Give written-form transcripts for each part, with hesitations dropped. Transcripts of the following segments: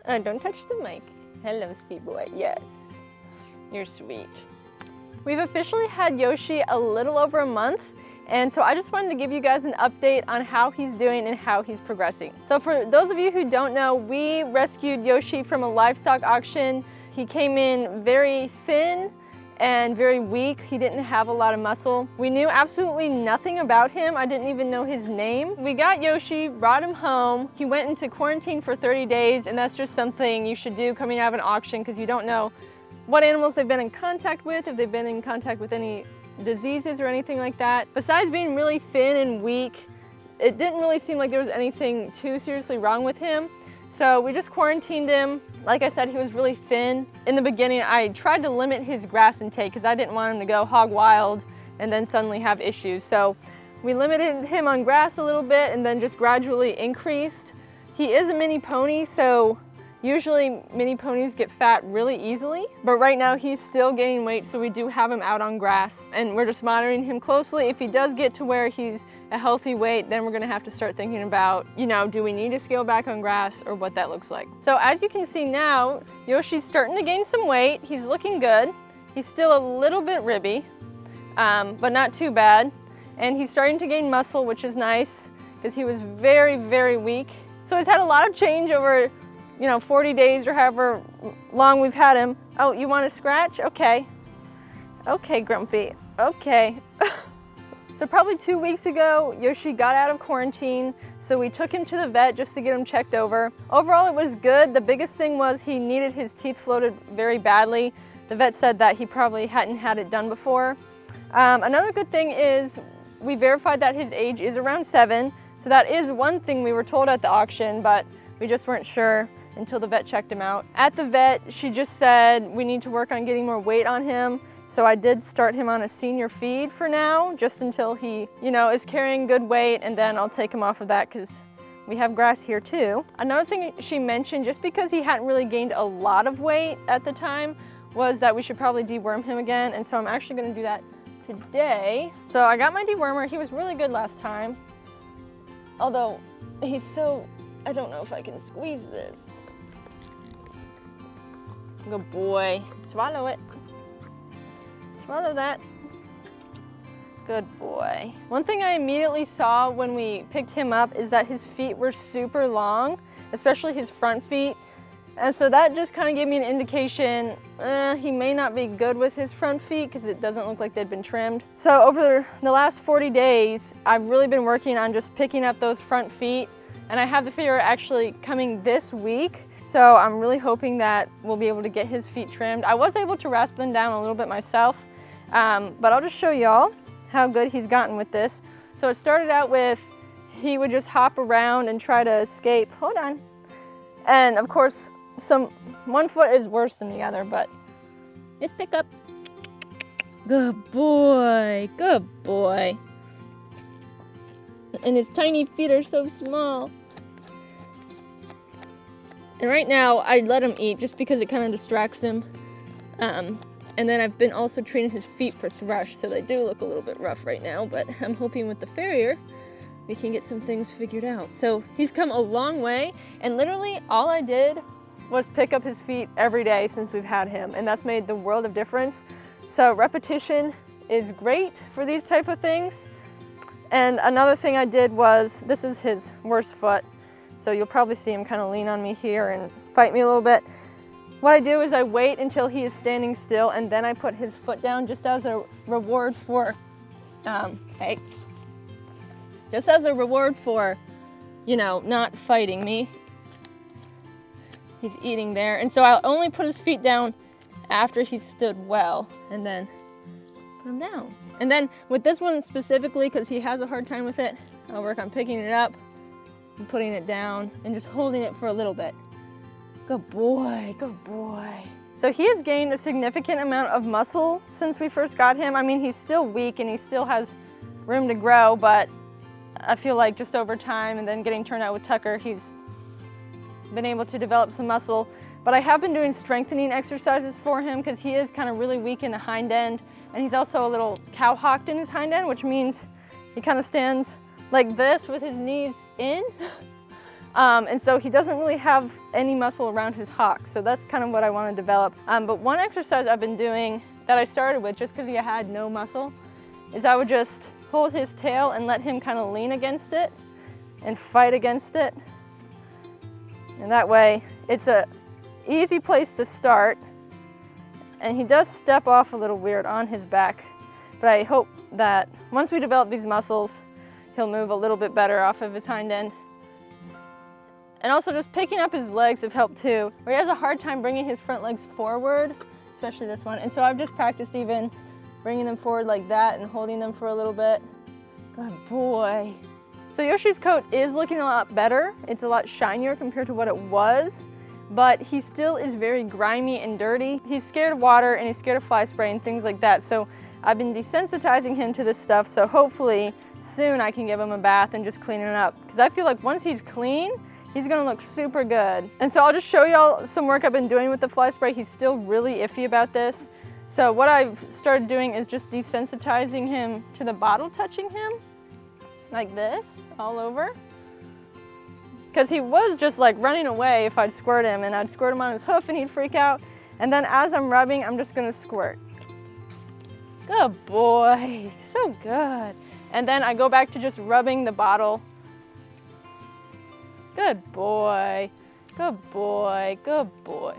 Don't touch the mic. Hello, sweet boy. Yes, you're sweet. We've officially had Yoshi a little over a month, and so I just wanted to give you guys an update on how he's doing and how he's progressing. So for those of you who don't know, we rescued Yoshi from a livestock auction. He came in very thin and very weak. He didn't have a lot of muscle. We knew absolutely nothing about him. I didn't even know his name. We got Yoshi, brought him home. He went into quarantine for 30 days, and that's just something you should do coming out of an auction because you don't know what animals they've been in contact with, if they've been in contact with any diseases or anything like that. Besides being really thin and weak, it didn't really seem like there was anything too seriously wrong with him. So we just quarantined him. Like I said, he was really thin. In the beginning, I tried to limit his grass intake because I didn't want him to go hog wild and then suddenly have issues. So we limited him on grass a little bit and then just gradually increased. He is a mini pony, so usually mini ponies get fat really easily, but right now he's still gaining weight, so we do have him out on grass and we're just monitoring him closely. If he does get to where he's a healthy weight, then we're gonna have to start thinking about, do we need to scale back on grass or what that looks like. So as you can see now, Yoshi's starting to gain some weight. He's looking good. He's still a little bit ribby, but not too bad. And he's starting to gain muscle, which is nice because he was very, very weak. So he's had a lot of change over 40 days or however long we've had him. Oh, you want to scratch? Okay. Okay, Grumpy. Okay. So probably 2 weeks ago, Yoshi got out of quarantine, so we took him to the vet just to get him checked over. Overall, it was good. The biggest thing was he needed his teeth floated very badly. The vet said that he probably hadn't had it done before. Another good thing is we verified that his age is around 7, so that is one thing we were told at the auction, but we just weren't sure until the vet checked him out. At the vet, she just said we need to work on getting more weight on him. So I did start him on a senior feed for now, just until he, is carrying good weight, and then I'll take him off of that because we have grass here too. Another thing she mentioned, just because he hadn't really gained a lot of weight at the time, was that we should probably deworm him again, and so I'm actually gonna do that today. So I got my dewormer. He was really good last time. Although he's so, I don't know if I can squeeze this. Good boy. Swallow it. Swallow that. Good boy. One thing I immediately saw when we picked him up is that his feet were super long, especially his front feet. And so that just kind of gave me an indication he may not be good with his front feet because it doesn't look like they'd been trimmed. So over the last 40 days, I've really been working on just picking up those front feet, and I have the figure actually coming this week. So I'm really hoping that we'll be able to get his feet trimmed. I was able to rasp them down a little bit myself, but I'll just show y'all how good he's gotten with this. So it started out with he would just hop around and try to escape. Hold on. And of course, one foot is worse than the other, but just pick up. Good boy, good boy. And his tiny feet are so small. And right now, I let him eat just because it kind of distracts him. And then I've been also training his feet for thrush, so they do look a little bit rough right now, but I'm hoping with the farrier, we can get some things figured out. So he's come a long way, and literally all I did was pick up his feet every day since we've had him, and that's made the world of difference. So repetition is great for these type of things. And another thing I did was, this is his worst foot, so you'll probably see him kind of lean on me here and fight me a little bit. What I do is I wait until he is standing still, and then I put his foot down just as a reward for, just as a reward for, not fighting me. He's eating there, and so I'll only put his feet down after he's stood well, and then put him down. And then with this one specifically, because he has a hard time with it, I'll work on picking it up and putting it down and just holding it for a little bit. Good boy, good boy. So he has gained a significant amount of muscle since we first got him. I mean, he's still weak and he still has room to grow, but I feel like just over time and then getting turned out with Tucker, he's been able to develop some muscle. But I have been doing strengthening exercises for him because he is kind of really weak in the hind end, and he's also a little cow-hocked in his hind end, which means he kind of stands like this with his knees in. And so he doesn't really have any muscle around his hock. So that's kind of what I want to develop. But one exercise I've been doing that I started with just because he had no muscle is I would just hold his tail and let him kind of lean against it and fight against it. And that way it's a easy place to start. And he does step off a little weird on his back, but I hope that once we develop these muscles, he'll move a little bit better off of his hind end. And also just picking up his legs have helped too, where he has a hard time bringing his front legs forward, especially this one. And so I've just practiced even bringing them forward like that and holding them for a little bit. Good boy. So Yoshi's coat is looking a lot better. It's a lot shinier compared to what it was, but he still is very grimy and dirty. He's scared of water and he's scared of fly spray and things like that. So I've been desensitizing him to this stuff, so hopefully soon I can give him a bath and just clean it up. Because I feel like once he's clean, he's gonna look super good. And so I'll just show y'all some work I've been doing with the fly spray. He's still really iffy about this. So what I've started doing is just desensitizing him to the bottle touching him, like this, all over. Because he was just like running away if I'd squirt him, and I'd squirt him on his hoof and he'd freak out. And then as I'm rubbing, I'm just gonna squirt. Good boy, so good. And then I go back to just rubbing the bottle. Good boy, good boy, good boy.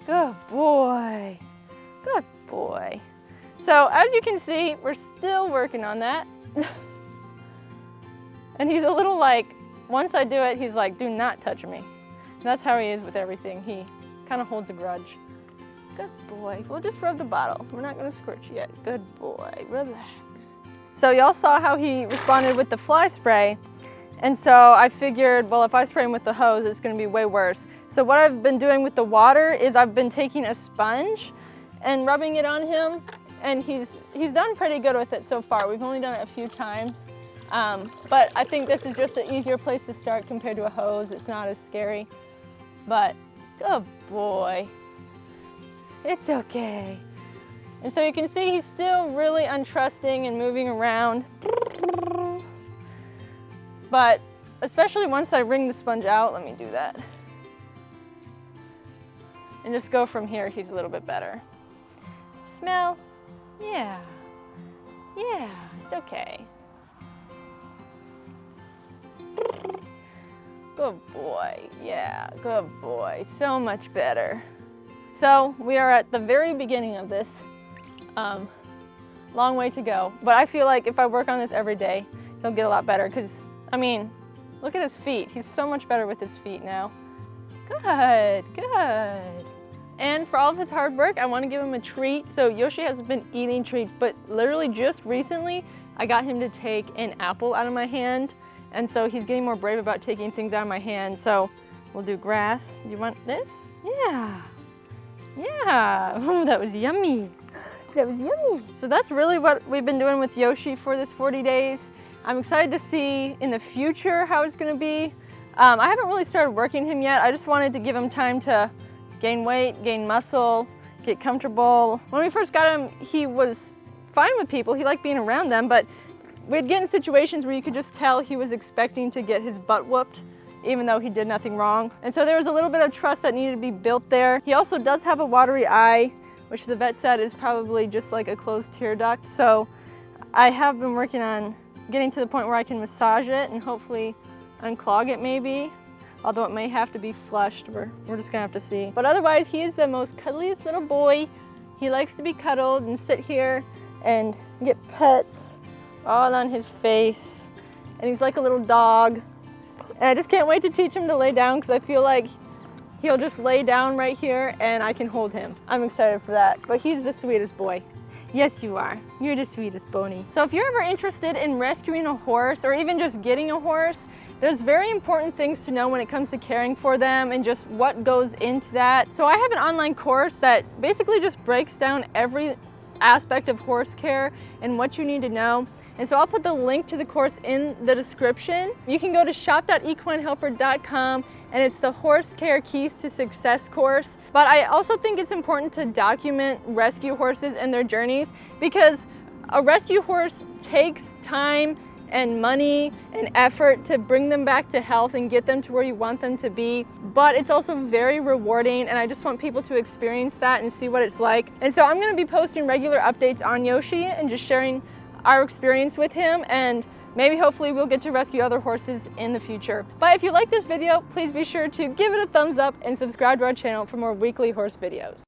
Good boy, good boy. So as you can see, we're still working on that. And he's a little like, once I do it, he's like, do not touch me. And that's how he is with everything. He kind of holds a grudge. Good boy. We'll just rub the bottle. We're not going to squirt you yet. Good boy. Relax. So y'all saw how he responded with the fly spray. And so I figured, well, if I spray him with the hose, it's going to be way worse. So what I've been doing with the water is I've been taking a sponge and rubbing it on him. And he's done pretty good with it so far. We've only done it a few times. But I think this is just an easier place to start compared to a hose. It's not as scary. But good boy. It's okay. And so you can see he's still really untrusting and moving around. But especially once I wring the sponge out, let me do that. And just go from here, he's a little bit better. Smell? Yeah. Yeah, it's okay. Good boy, yeah, good boy, so much better. So we are at the very beginning of this, long way to go. But I feel like if I work on this every day, he'll get a lot better because, I mean, look at his feet. He's so much better with his feet now. Good, good. And for all of his hard work, I want to give him a treat. So Yoshi hasn't been eating treats, but literally just recently, I got him to take an apple out of my hand. And so he's getting more brave about taking things out of my hand. So we'll do grass. Do you want this? Yeah. Yeah. Oh, that was yummy. That was yummy. So that's really what we've been doing with Yoshi for this 40 days. I'm excited to see in the future how it's going to be. I haven't really started working him yet. I just wanted to give him time to gain weight, gain muscle, get comfortable. When we first got him, he was fine with people. He liked being around them, but we'd get in situations where you could just tell he was expecting to get his butt whooped, even though he did nothing wrong. And so there was a little bit of trust that needed to be built there. He also does have a watery eye, which the vet said is probably just like a closed tear duct. So I have been working on getting to the point where I can massage it and hopefully unclog it maybe, although it may have to be flushed. We're just gonna have to see. But otherwise, he is the most cuddliest little boy. He likes to be cuddled and sit here and get pets all on his face. And he's like a little dog. And I just can't wait to teach him to lay down because I feel like he'll just lay down right here and I can hold him. I'm excited for that. But he's the sweetest boy. Yes, you are. You're the sweetest Boney. So if you're ever interested in rescuing a horse or even just getting a horse, there's very important things to know when it comes to caring for them and just what goes into that. So I have an online course that basically just breaks down every aspect of horse care and what you need to know. And so I'll put the link to the course in the description. You can go to shop.equinehelper.com and it's the Horse Care Keys to Success course. But I also think it's important to document rescue horses and their journeys because a rescue horse takes time and money and effort to bring them back to health and get them to where you want them to be, but it's also very rewarding, and I just want people to experience that and see what it's like. And so I'm going to be posting regular updates on Yoshi and just sharing our experience with him, and maybe hopefully we'll get to rescue other horses in the future. But if you like this video, please be sure to give it a thumbs up and subscribe to our channel for more weekly horse videos.